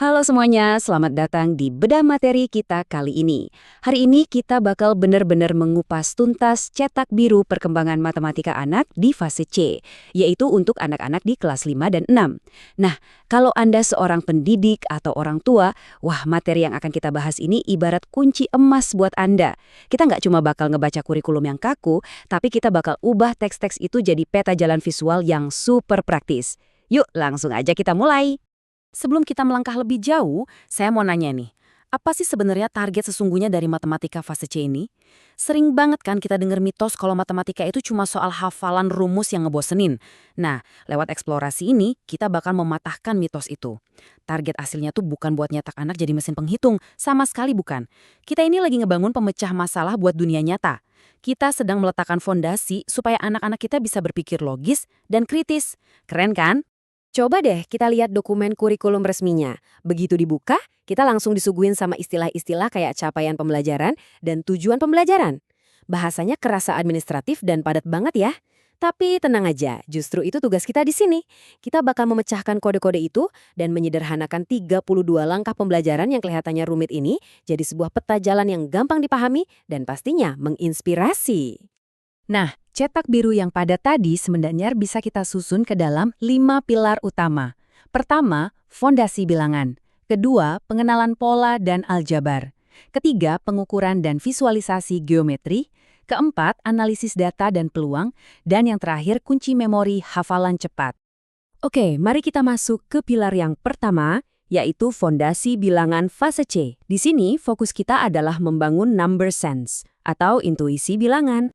Halo semuanya, selamat datang di Bedah Materi kita kali ini. Hari ini kita bakal benar-benar mengupas tuntas cetak biru perkembangan matematika anak di fase C, yaitu untuk anak-anak di kelas 5 dan 6. Nah, kalau Anda seorang pendidik atau orang tua, wah materi yang akan kita bahas ini ibarat kunci emas buat Anda. Kita nggak cuma bakal ngebaca kurikulum yang kaku, tapi kita bakal ubah teks-teks itu jadi peta jalan visual yang super praktis. Yuk, langsung aja kita mulai. Sebelum kita melangkah lebih jauh, saya mau nanya nih, apa sih sebenarnya target sesungguhnya dari matematika fase C ini? Sering banget kan kita dengar mitos kalau matematika itu cuma soal hafalan rumus yang ngebosenin. Nah, lewat eksplorasi ini, kita bakal mematahkan mitos itu. Target aslinya tuh bukan buat nyetak anak jadi mesin penghitung, sama sekali bukan. Kita ini lagi ngebangun pemecah masalah buat dunia nyata. Kita sedang meletakkan fondasi supaya anak-anak kita bisa berpikir logis dan kritis. Keren kan? Coba deh kita lihat dokumen kurikulum resminya. Begitu dibuka, kita langsung disuguhin sama istilah-istilah kayak capaian pembelajaran dan tujuan pembelajaran. Bahasanya kerasa administratif dan padat banget ya. Tapi tenang aja, justru itu tugas kita di sini. Kita bakal memecahkan kode-kode itu dan menyederhanakan 32 langkah pembelajaran yang kelihatannya rumit ini jadi sebuah peta jalan yang gampang dipahami dan pastinya menginspirasi. Nah, cetak biru yang padat tadi sebenarnya bisa kita susun ke dalam 5 pilar utama. Pertama, fondasi bilangan. Kedua, pengenalan pola dan aljabar. Ketiga, pengukuran dan visualisasi geometri. Keempat, analisis data dan peluang. Dan yang terakhir, kunci memori hafalan cepat. Oke, mari kita masuk ke pilar yang pertama, yaitu fondasi bilangan fase C. Di sini fokus kita adalah membangun number sense atau intuisi bilangan.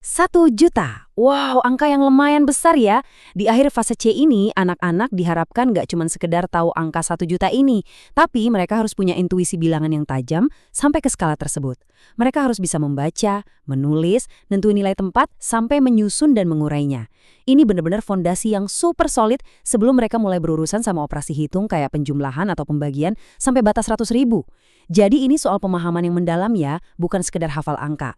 1 juta. Wow, angka yang lumayan besar ya. Di akhir fase C ini, anak-anak diharapkan nggak cuma sekedar tahu angka 1 juta ini, tapi mereka harus punya intuisi bilangan yang tajam sampai ke skala tersebut. Mereka harus bisa membaca, menulis, nentuin nilai tempat, sampai menyusun dan mengurainya. Ini benar-benar fondasi yang super solid sebelum mereka mulai berurusan sama operasi hitung kayak penjumlahan atau pembagian sampai batas 100.000. Jadi ini soal pemahaman yang mendalam ya, bukan sekedar hafal angka.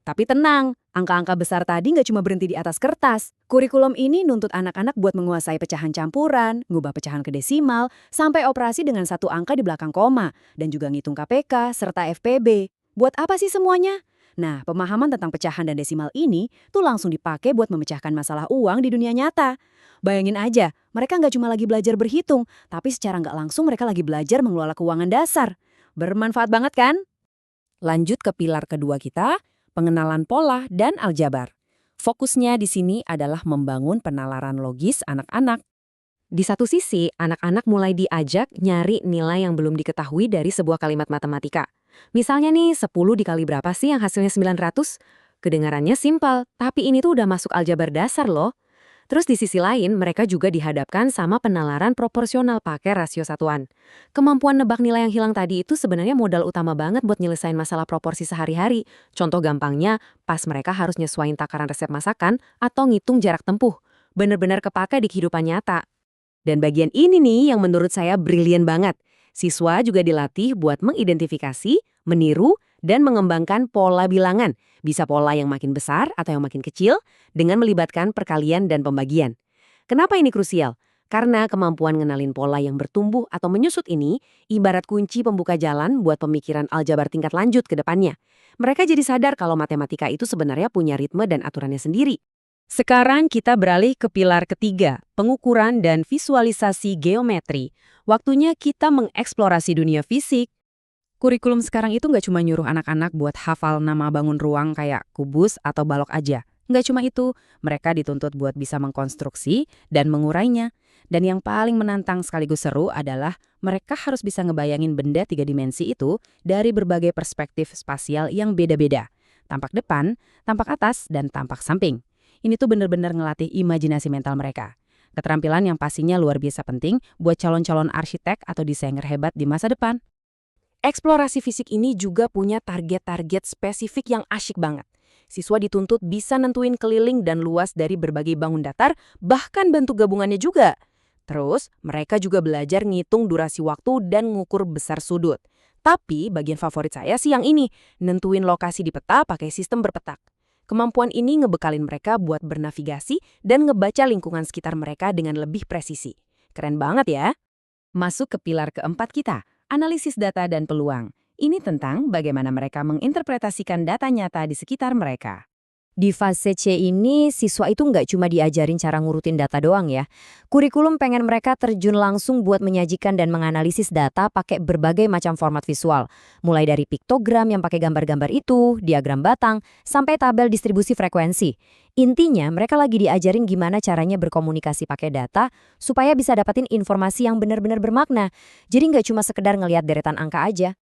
Tapi tenang, angka-angka besar tadi nggak cuma berhenti di atas kertas. Kurikulum ini nuntut anak-anak buat menguasai pecahan campuran, ngubah pecahan ke desimal, sampai operasi dengan satu angka di belakang koma, dan juga ngitung KPK serta FPB. Buat apa sih semuanya? Nah, pemahaman tentang pecahan dan desimal ini tuh langsung dipakai buat memecahkan masalah uang di dunia nyata. Bayangin aja, mereka nggak cuma lagi belajar berhitung, tapi secara nggak langsung mereka lagi belajar mengelola keuangan dasar. Bermanfaat banget kan? Lanjut ke pilar kedua kita, pengenalan pola dan aljabar. Fokusnya di sini adalah membangun penalaran logis anak-anak. Di satu sisi, anak-anak mulai diajak nyari nilai yang belum diketahui dari sebuah kalimat matematika. Misalnya nih, 10 dikali berapa sih yang hasilnya 900? Kedengarannya simpel, tapi ini tuh udah masuk aljabar dasar loh. Terus di sisi lain, mereka juga dihadapkan sama penalaran proporsional pakai rasio satuan. Kemampuan nebak nilai yang hilang tadi itu sebenarnya modal utama banget buat nyelesain masalah proporsi sehari-hari. Contoh gampangnya, pas mereka harus nyesuaiin takaran resep masakan atau ngitung jarak tempuh. Bener-bener kepake di kehidupan nyata. Dan bagian ini nih yang menurut saya brilian banget. Siswa juga dilatih buat mengidentifikasi, meniru, dan mengembangkan pola bilangan. Bisa pola yang makin besar atau yang makin kecil dengan melibatkan perkalian dan pembagian. Kenapa ini krusial? Karena kemampuan ngenalin pola yang bertumbuh atau menyusut ini ibarat kunci pembuka jalan buat pemikiran aljabar tingkat lanjut ke depannya. Mereka jadi sadar kalau matematika itu sebenarnya punya ritme dan aturannya sendiri. Sekarang kita beralih ke pilar ketiga, pengukuran dan visualisasi geometri. Waktunya kita mengeksplorasi dunia fisik. Kurikulum sekarang itu nggak cuma nyuruh anak-anak buat hafal nama bangun ruang kayak kubus atau balok aja. Nggak cuma itu, mereka dituntut buat bisa mengkonstruksi dan mengurainya. Dan yang paling menantang sekaligus seru adalah mereka harus bisa ngebayangin benda 3 dimensi itu dari berbagai perspektif spasial yang beda-beda. Tampak depan, tampak atas, dan tampak samping. Ini tuh bener-bener ngelatih imajinasi mental mereka. Keterampilan yang pastinya luar biasa penting buat calon-calon arsitek atau desainer hebat di masa depan. Eksplorasi fisik ini juga punya target-target spesifik yang asyik banget. Siswa dituntut bisa nentuin keliling dan luas dari berbagai bangun datar, bahkan bentuk gabungannya juga. Terus, mereka juga belajar ngitung durasi waktu dan ngukur besar sudut. Tapi, bagian favorit saya sih yang ini, nentuin lokasi di peta pakai sistem berpetak. Kemampuan ini ngebekalin mereka buat bernavigasi dan ngebaca lingkungan sekitar mereka dengan lebih presisi. Keren banget ya! Masuk ke pilar keempat kita, analisis data dan peluang. Ini tentang bagaimana mereka menginterpretasikan data nyata di sekitar mereka. Di fase C ini, siswa itu nggak cuma diajarin cara ngurutin data doang ya. Kurikulum pengen mereka terjun langsung buat menyajikan dan menganalisis data pakai berbagai macam format visual. Mulai dari piktogram yang pakai gambar-gambar itu, diagram batang, sampai tabel distribusi frekuensi. Intinya, mereka lagi diajarin gimana caranya berkomunikasi pakai data supaya bisa dapetin informasi yang benar-benar bermakna. Jadi nggak cuma sekedar ngelihat deretan angka aja.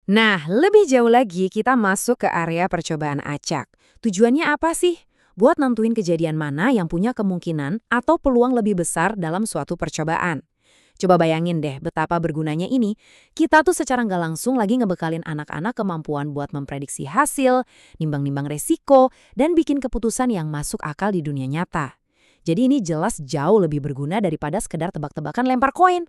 Nah, lebih jauh lagi kita masuk ke area percobaan acak. Tujuannya apa sih? Buat nentuin kejadian mana yang punya kemungkinan atau peluang lebih besar dalam suatu percobaan. Coba bayangin deh betapa bergunanya ini. Kita tuh secara nggak langsung lagi ngebekalin anak-anak kemampuan buat memprediksi hasil, nimbang-nimbang resiko, dan bikin keputusan yang masuk akal di dunia nyata. Jadi ini jelas jauh lebih berguna daripada sekedar tebak-tebakan lempar koin.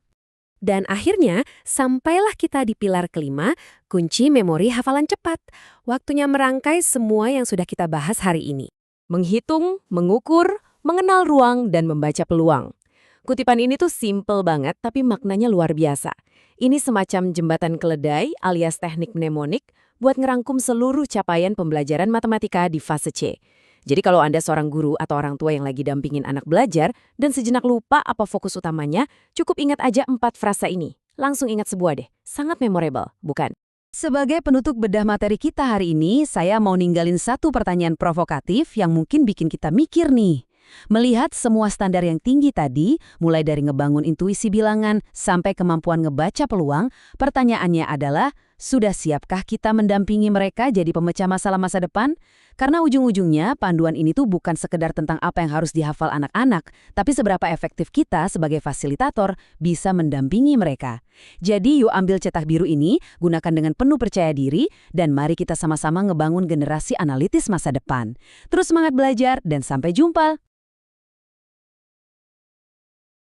Dan akhirnya, sampailah kita di pilar kelima, kunci memori hafalan cepat. Waktunya merangkai semua yang sudah kita bahas hari ini. Menghitung, mengukur, mengenal ruang, dan membaca peluang. Kutipan ini tuh simple banget, tapi maknanya luar biasa. Ini semacam jembatan keledai alias teknik mnemonik buat ngerangkum seluruh capaian pembelajaran matematika di fase C. Jadi kalau Anda seorang guru atau orang tua yang lagi dampingin anak belajar dan sejenak lupa apa fokus utamanya, cukup ingat aja 4 frasa ini. Langsung ingat sebuah deh. Sangat memorable, bukan? Sebagai penutup bedah materi kita hari ini, saya mau ninggalin satu pertanyaan provokatif yang mungkin bikin kita mikir nih. Melihat semua standar yang tinggi tadi, mulai dari ngebangun intuisi bilangan sampai kemampuan ngebaca peluang, pertanyaannya adalah, sudah siapkah kita mendampingi mereka jadi pemecah masalah masa depan? Karena ujung-ujungnya panduan ini tuh bukan sekedar tentang apa yang harus dihafal anak-anak, tapi seberapa efektif kita sebagai fasilitator bisa mendampingi mereka. Jadi yuk ambil cetak biru ini, gunakan dengan penuh percaya diri, dan mari kita sama-sama ngebangun generasi analitis masa depan. Terus semangat belajar dan sampai jumpa!